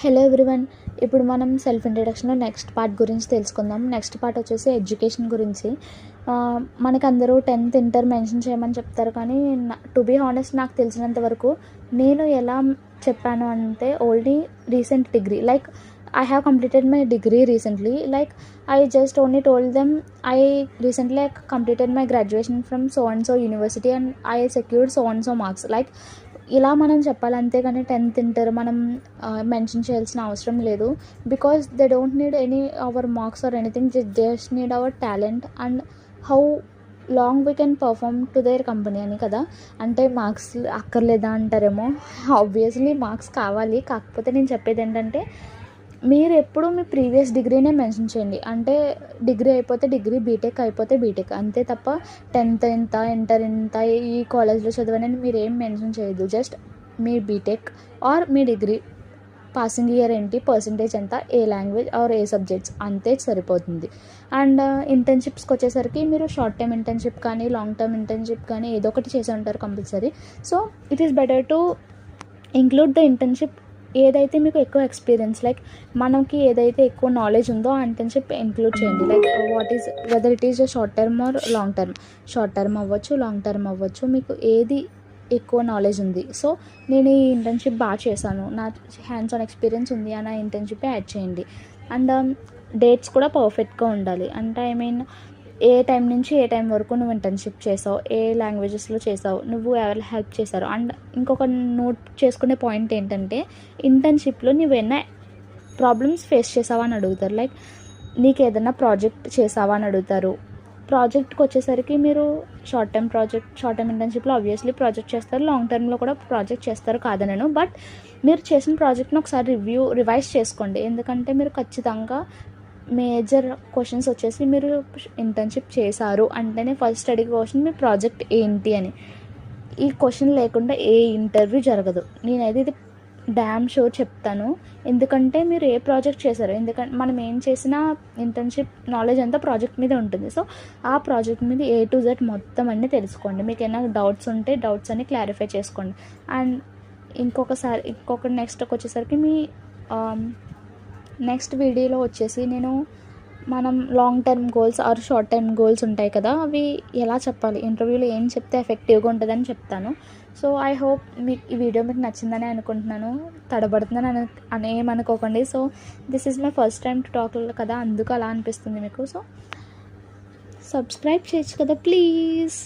Hello everyone. ఇప్పుడు మనం self ఇంట్రడక్షన్లో next part గురించి తెలుసుకుందాం. నెక్స్ట్ పార్ట్ వచ్చేసి ఎడ్యుకేషన్ గురించి. మనకు అందరూ 10th ఇంటర్ మెన్షన్ చేయమని చెప్తారు, కానీ టు బీ హానెస్ట్ నాకు తెలిసినంత వరకు నేను ఎలా చెప్పాను అంటే only recent degree, like I have completed my degree recently. Like I just only told them I recently completed my graduation from so and so university and I secured so and so marks. Like ఇలా మనం చెప్పాలంతే, కానీ 10th inter మనం mention చేయాల్సిన అవసరం లేదు. Because they don't need any our marks or anything, just need our talent and how long we can perform to their company అని కదా. అంటే మార్క్స్ అక్కర్లేదా అంటారేమో, ఆబ్వియస్లీ మార్క్స్ కావాలి. కాకపోతే నేను చెప్పేది ఏంటంటే మీరు ఎప్పుడు మీ ప్రీవియస్ డిగ్రీనే మెన్షన్ చేయండి. అంటే డిగ్రీ అయిపోతే డిగ్రీ, బీటెక్ అయిపోతే బీటెక్, అంతే తప్ప 10th ఇంత, ఇంటర్ ఇంత, ఈ కాలేజ్లో చదవనని మీరు ఏం మెన్షన్ చేయొద్దు. జస్ట్ మీ బీటెక్ ఆర్ మీ డిగ్రీ పాసింగ్ ఇయర్ ఏంటి, పర్సంటేజ్ ఎంత, ఏ లాంగ్వేజ్ ఆర్ ఏ సబ్జెక్ట్స్, అంతే సరిపోతుంది. అండ్ ఇంటర్న్షిప్స్కి వచ్చేసరికి మీరు షార్ట్ టైమ్ ఇంటర్న్షిప్ కానీ లాంగ్ టర్మ్ ఇంటర్న్షిప్ కానీ ఏదో ఒకటి చేసి ఉంటారు compulsory. So it is better to include the internship. ఏదైతే మీకు ఎక్కువ ఎక్స్పీరియన్స్, లైక్ మనకి ఏదైతే ఎక్కువ నాలెడ్జ్ ఉందో ఆ ఇంటర్న్షిప్ ఇంక్లూడ్ చేయండి. Like what is whether it is short term are long term, short term అవ్వచ్చు, లాంగ్ టర్మ్ అవ్వచ్చు, మీకు ఏది ఎక్కువ నాలెడ్జ్ ఉంది. సో నేను ఈ ఇంటర్న్షిప్ బాగా చేశాను, నా హ్యాండ్స్ ఆన్ ఎక్స్పీరియన్స్ ఉంది అని ఆ ఇంటర్న్షిప్ యాడ్ చేయండి. అండ్ డేట్స్ కూడా పర్ఫెక్ట్గా ఉండాలి. అంటే ఐ మీన్ ఏ టైం నుంచి ఏ టైం వరకు నువ్వు ఇంటర్న్షిప్ చేసావు, ఏ లాంగ్వేజెస్లో చేసావు, నువ్వు ఎవరు హెల్ప్ చేశారు. అండ్ ఇంకొక నోట్ చేసుకునే పాయింట్ ఏంటంటే ఇంటర్న్షిప్లో నువ్వేనా ప్రాబ్లమ్స్ ఫేస్ చేసావా అని అడుగుతారు. లైక్ నీకు ఏదైనా ప్రాజెక్ట్ చేసావా అని అడుగుతారు. ప్రాజెక్ట్కి వచ్చేసరికి మీరు షార్ట్ టర్మ్ ఇంటర్న్షిప్లో ఆబ్వియస్లీ ప్రాజెక్ట్ చేస్తారు, లాంగ్ టర్మ్లో కూడా ప్రాజెక్ట్ చేస్తారు కాదనను. బట్ మీరు చేసిన ప్రాజెక్ట్ని ఒకసారి రివైజ్ చేసుకోండి. ఎందుకంటే మీరు ఖచ్చితంగా మేజర్ క్వశ్చన్స్ వచ్చేసి మీరు ఇంటర్న్షిప్ చేశారు అంటేనే ఫస్ట్ అడిగే క్వశ్చన్ మీ ప్రాజెక్ట్ ఏంటి అని. ఈ క్వశ్చన్ లేకుండా ఏ ఇంటర్వ్యూ జరగదు. నేనైతే ఇది డ్యామ్ షో చెప్తాను. ఎందుకంటే మీరు ఏ ప్రాజెక్ట్ చేశారు, ఎందుకంటే మనం ఏం చేసినా ఇంటర్న్షిప్ నాలెడ్జ్ అంతా ప్రాజెక్ట్ మీద ఉంటుంది. సో ఆ ప్రాజెక్ట్ మీద A to Z మొత్తం అన్నీ తెలుసుకోండి. మీకు ఏమైనా డౌట్స్ ఉంటే డౌట్స్ అన్ని క్లారిఫై చేసుకోండి. అండ్ ఇంకొక నెక్స్ట్కి వచ్చేసరికి మీ నెక్స్ట్ వీడియోలో వచ్చేసి మనం long term goals or short term goals ఉంటాయి కదా, అవి ఎలా చెప్పాలి, ఇంటర్వ్యూలో ఏం చెప్తే ఎఫెక్టివ్గా ఉంటుందని చెప్తాను. సో ఐ హోప్ మీకు ఈ వీడియో మీకు నచ్చిందని అనుకుంటున్నాను. తడబడుతుందని ఏమనుకోకండి. So this is my first time to talk కదా, అందుకు అలా అనిపిస్తుంది మీకు. సో సబ్స్క్రైబ్ చేయొచ్చు కదా ప్లీజ్.